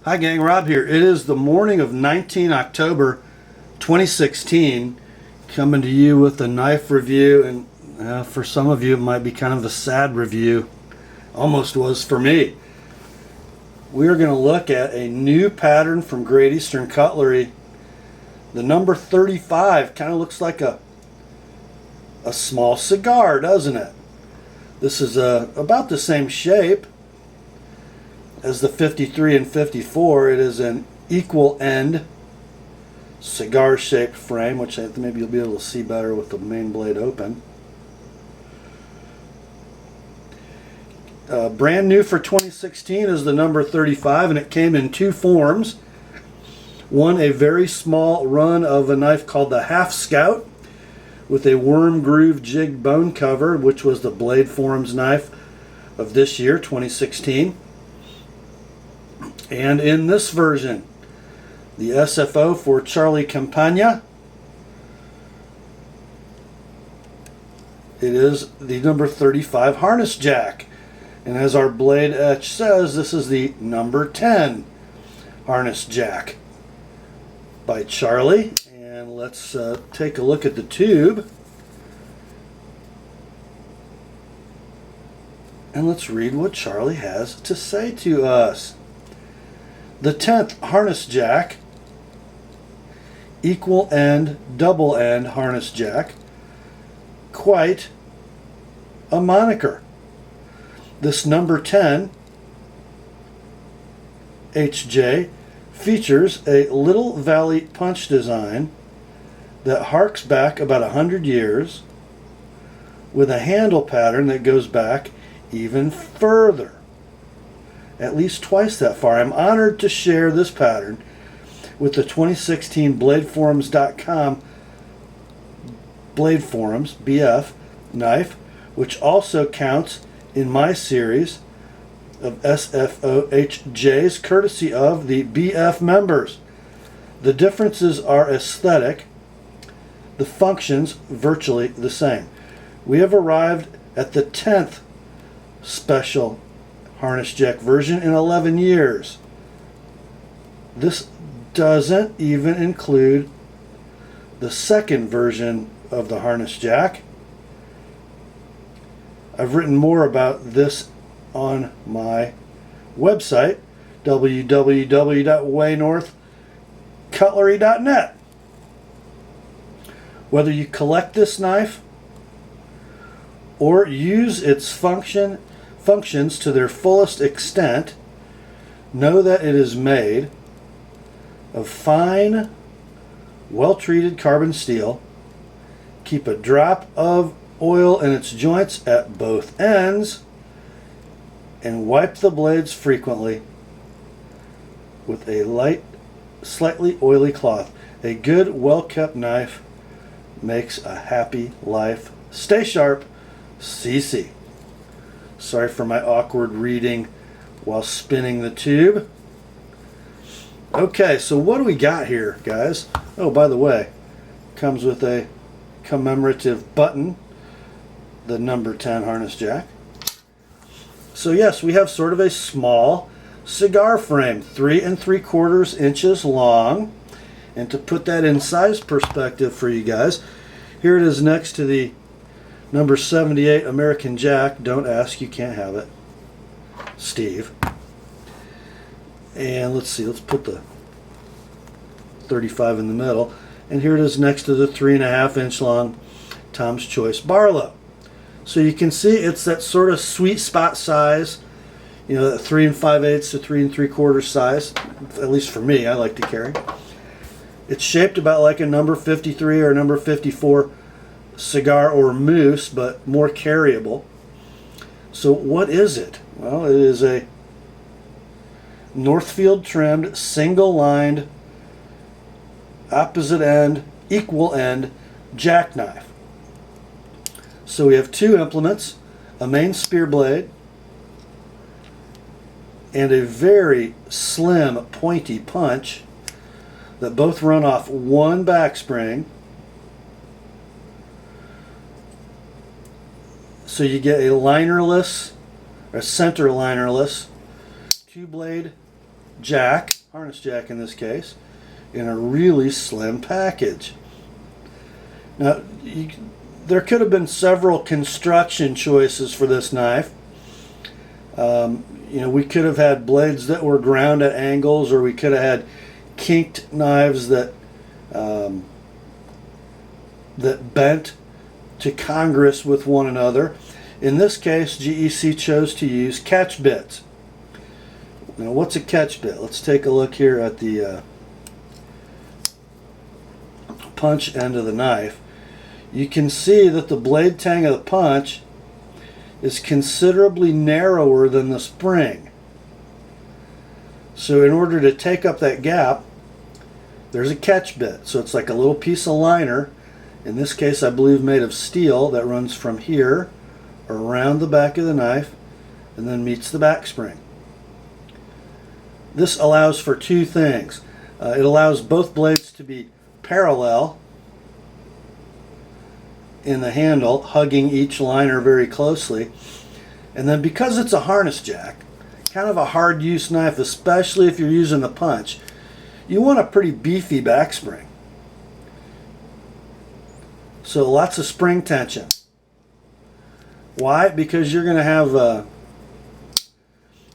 Hi gang, Rob here. It is the morning of 19 October 2016, coming to you with a knife review, and for some of you it might be kind of a sad review. Almost was for me. We are going to look at a new pattern from Great Eastern Cutlery. The number 35 kind of looks like a small cigar, doesn't it? This is about the same shape as the 53 and 54. It is an equal end cigar shaped frame, which maybe you'll be able to see better with the main blade open. Brand new for 2016 is the number 35, and it came in two forms. One, a very small run of a knife called the Half Scout with a worm groove jig bone cover, which was the Blade Forums knife of this year, 2016. And in this version, the SFO for Charlie Campagna, it is the number 35 harness jack. And as our blade etch says, this is the number 10 harness jack by Charlie. And let's take a look at the tube. And let's read what Charlie has to say to us. The 10th harness jack, equal end, double end harness jack, quite a moniker. This number 10 HJ features a little valley punch design that harks back about 100 years with a handle pattern that goes back even further, at least twice that far. I'm honored to share this pattern with the 2016 bladeforums.com Blade Forums BF knife, which also counts in my series of SFOHJs, courtesy of the BF members. The differences are aesthetic, the functions virtually the same. We have arrived at the 10th special harness jack version in 11 years. This doesn't even include the second version of the harness jack. I've written more about this on my website, www.waynorthcutlery.net. Whether you collect this knife or use its functions to their fullest extent, know that it is made of fine, well-treated carbon steel. Keep a drop of oil in its joints at both ends, and wipe the blades frequently with a light, slightly oily cloth. A good, well-kept knife makes a happy life. Stay sharp, CC. Sorry for my awkward reading while spinning the tube. Okay, so what do we got here, guys? Oh, by the way, comes with a commemorative button, the number 10 harness jack. So yes, we have sort of a small cigar frame, 3 3/4 inches long. And to put that in size perspective for you guys, here it is next to the number 78 American Jack. Don't ask, you can't have it, Steve. And let's see, let's put the 35 in the middle. And here it is next to the 3.5 inch long Tom's Choice Barlow. So you can see it's that sort of sweet spot size, you know, that 3 5/8 to 3 3/4 size, at least for me, I like to carry. It's shaped about like a number 53 or number 54 cigar or moose, but more carryable. So what is it? Well, it is a Northfield trimmed, single lined, opposite end, equal end jackknife. So we have two implements, a main spear blade and a very slim pointy punch that both run off one back spring. So you get a linerless, or center linerless, two blade jack, harness jack in this case, in a really slim package. Now, there could have been several construction choices for this knife. We could have had blades that were ground at angles, or we could have had kinked knives that bent to congress with one another. In this case, GEC chose to use catch bits. Now, what's a catch bit? Let's take a look here at the punch end of the knife. You can see that the blade tang of the punch is considerably narrower than the spring. So in order to take up that gap, there's a catch bit. So it's like a little piece of liner, in this case I believe made of steel, that runs from here around the back of the knife and then meets the back spring. This allows for two things. It allows both blades to be parallel in the handle, hugging each liner very closely. And then because it's a harness jack, kind of a hard use knife, especially if you're using the punch, you want a pretty beefy back spring. So lots of spring tension. Why? Because you're going to have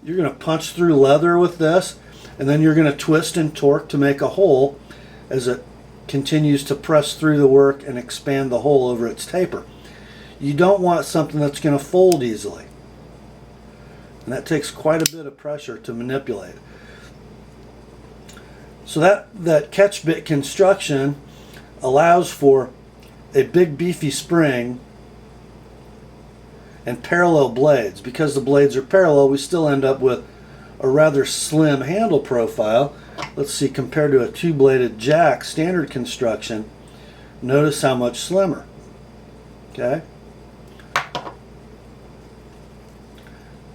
you're going to punch through leather with this, and then you're going to twist and torque to make a hole as it continues to press through the work and expand the hole over its taper. You don't want something that's going to fold easily, and that takes quite a bit of pressure to manipulate. So that catch bit construction allows for a big beefy spring and parallel blades. Because the blades are parallel, we still end up with a rather slim handle profile. Let's see, compared to a two-bladed jack standard construction, notice how much slimmer. Okay?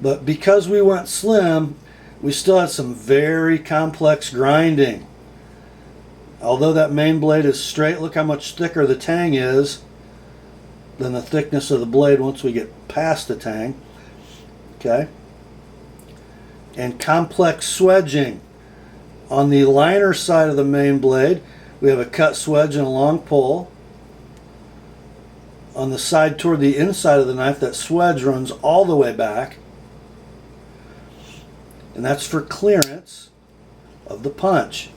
But because we went slim, we still had some very complex grinding. Although that main blade is straight, look how much thicker the tang is than the thickness of the blade once we get past the tang. Okay? And complex swedging. On the liner side of the main blade, we have a cut swedge and a long pull. On the side toward the inside of the knife, that swedge runs all the way back. And that's for clearance of the punch.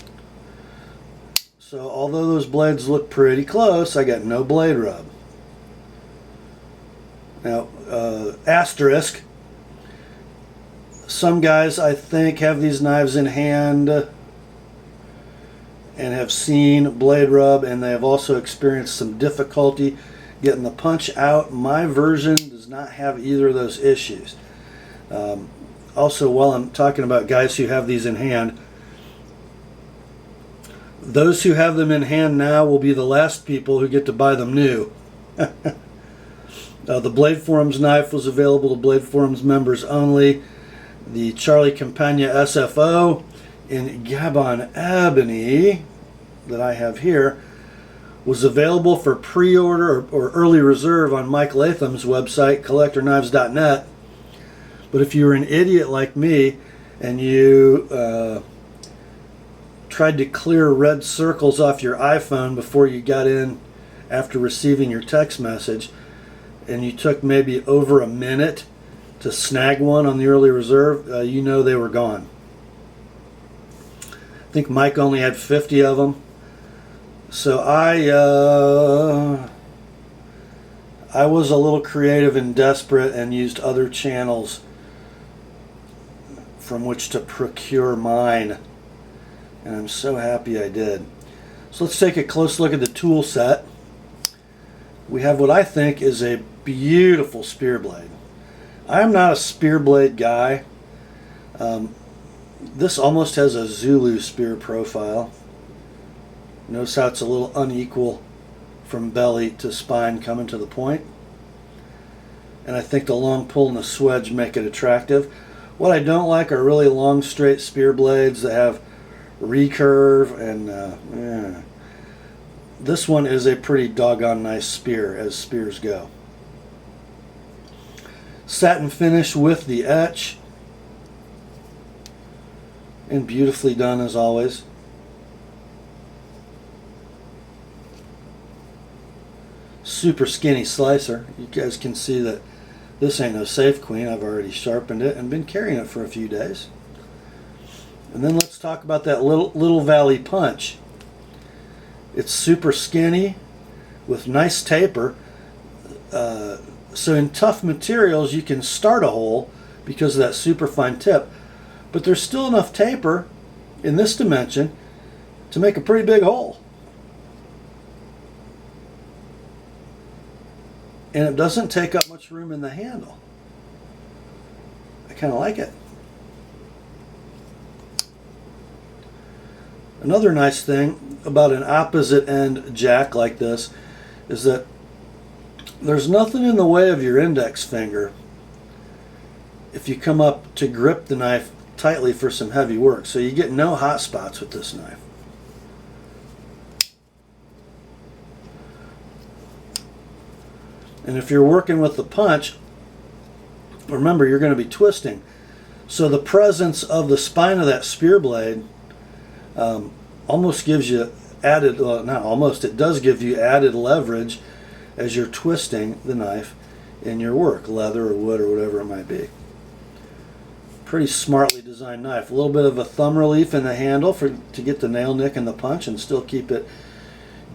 So although those blades look pretty close, I got no blade rub. Now, asterisk, some guys I think have these knives in hand and have seen blade rub, and they have also experienced some difficulty getting the punch out. My version does not have either of those issues. Also, while I'm talking about guys who have these in hand, those who have them in hand now will be the last people who get to buy them new. The Blade Forums knife was available to Blade Forums members only. The Charlie Campagna SFO in Gabon Ebony that I have here was available for pre-order or early reserve on Mike Latham's website, collectorknives.net. But if you're an idiot like me and you tried to clear red circles off your iPhone before you got in after receiving your text message, and you took maybe over a minute to snag one on the early reserve, you know they were gone. I think Mike only had 50 of them. So I was a little creative and desperate and used other channels from which to procure mine. And I'm so happy I did. So let's take a close look at the tool set. We have what I think is a beautiful spear blade. I'm not a spear blade guy. This almost has a Zulu spear profile. Notice how it's a little unequal from belly to spine coming to the point. And I think the long pull and the swedge make it attractive. What I don't like are really long straight spear blades that have recurve, and this one is a pretty doggone nice spear as spears go. Satin finish with the etch. and beautifully done as always. Super skinny slicer. You guys can see that this ain't no safe queen. I've already sharpened it and been carrying it for a few days. And then let's talk about that little valley punch. It's super skinny with nice taper. So in tough materials you can start a hole because of that super fine tip, but there's still enough taper in this dimension to make a pretty big hole. And it doesn't take up much room in the handle. I kind of like it. Another nice thing about an opposite end jack like this is that there's nothing in the way of your index finger if you come up to grip the knife tightly for some heavy work. So you get no hot spots with this knife. And if you're working with the punch, remember you're going to be twisting. So the presence of the spine of that spear blade almost gives you added, well, not almost, it does give you added leverage as you're twisting the knife in your work, leather or wood or whatever it might be. Pretty smartly designed knife. A little bit of a thumb relief in the handle to get the nail nick in the punch and still keep it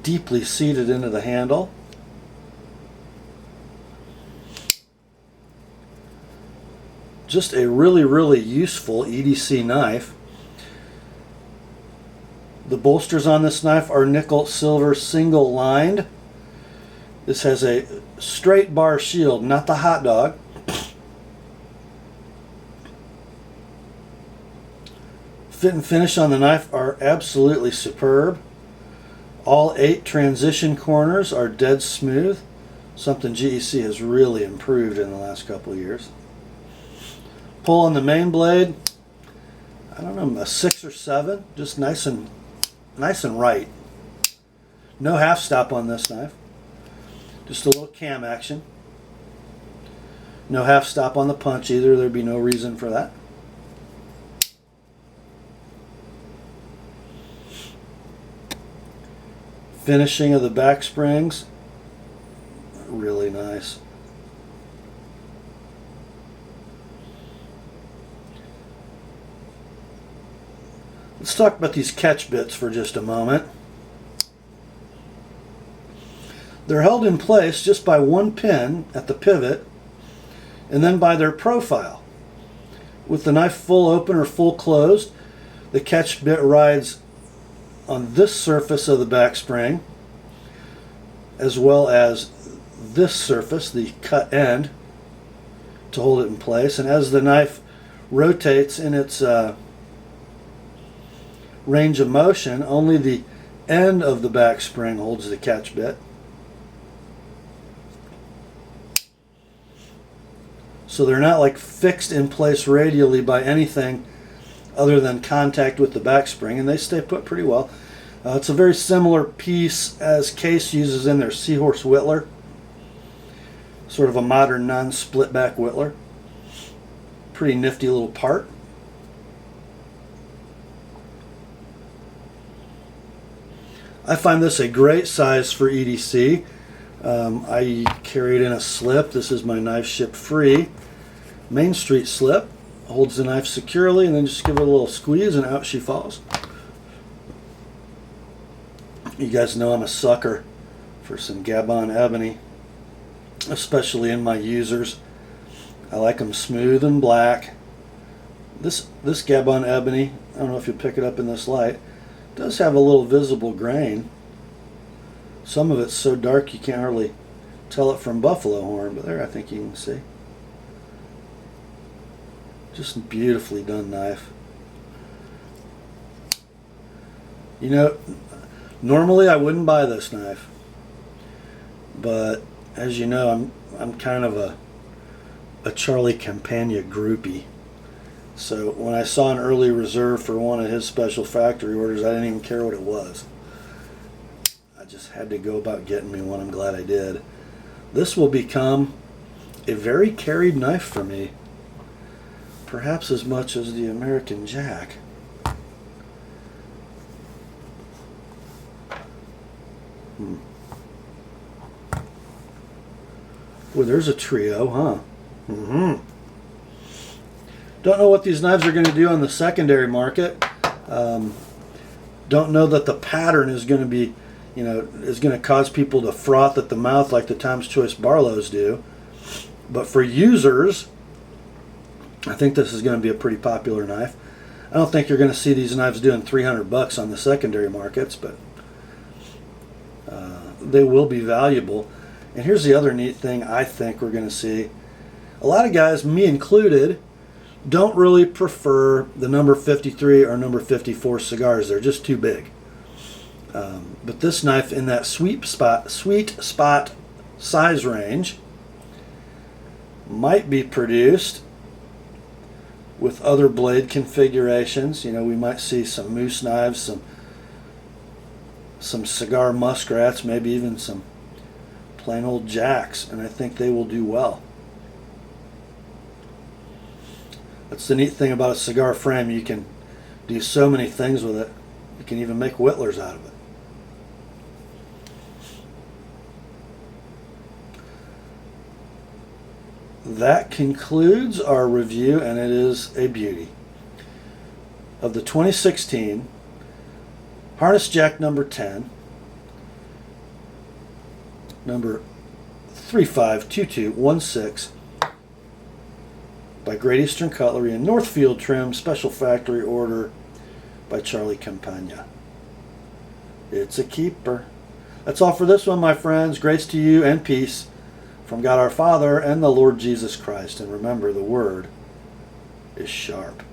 deeply seated into the handle. Just a really, really useful EDC knife. The bolsters on this knife are nickel silver single lined. This has a straight bar shield, not the hot dog. Fit and finish on the knife are absolutely superb. All 8 transition corners are dead smooth, something GEC has really improved in the last couple of years. Pull on the main blade, I don't know, a 6 or 7, just nice and right. No half stop on this knife, just a little cam action. No half stop on the punch either, there'd be no reason for that. Finishing of the back springs, really nice. Let's talk about these catch bits for just a moment. They're held in place just by one pin at the pivot and then by their profile. With the knife full open or full closed, the catch bit rides on this surface of the back spring as well as this surface, the cut end, to hold it in place. And as the knife rotates in its range of motion, only the end of the back spring holds the catch bit. So they're not like fixed in place radially by anything other than contact with the back spring, and they stay put pretty well. It's a very similar piece as Case uses in their Seahorse Whittler, sort of a modern non-split back Whittler. Pretty nifty little part. I find this a great size for EDC. I carry it in a slip. This is my knife shipped free. Main Street slip. Holds the knife securely and then just give it a little squeeze and out she falls. You guys know I'm a sucker for some Gabon ebony, especially in my users. I like them smooth and black. This Gabon ebony, I don't know if you'll pick it up in this light, does have a little visible grain. Some of it's so dark you can't hardly tell it from buffalo horn, but there I think you can see. Just a beautifully done knife. You know, normally I wouldn't buy this knife, but as you know, I'm kind of a Charlie Campagna groupie. So when I saw an early reserve for one of his special factory orders, I didn't even care what it was. I just had to go about getting me one. I'm glad I did. This will become a very carried knife for me, perhaps as much as the American Jack. Well, there's a trio, huh? Don't know what these knives are going to do on the secondary market. Don't know that the pattern is going to be, is going to cause people to froth at the mouth like the Times Choice Barlows do. But for users, I think this is going to be a pretty popular knife. I don't think you're going to see these knives doing $300 on the secondary markets, but they will be valuable. And here's the other neat thing I think we're going to see. A lot of guys, me included, don't really prefer the number 53 or number 54 cigars. They're just too big. But this knife in that sweet spot size range might be produced with other blade configurations. We might see some moose knives, some cigar muskrats, maybe even some plain old jacks, and I think they will do well. That's the neat thing about a cigar frame. You can do so many things with it. You can even make whittlers out of it. That concludes our review, and it is a beauty, of the 2016 Harness Jack number 10, number 352216, by Great Eastern Cutlery in Northfield trim, special factory order by Charlie Campagna. It's a keeper. That's all for this one, my friends. Grace to you and peace from God our Father and the Lord Jesus Christ. And remember, the word is sharp.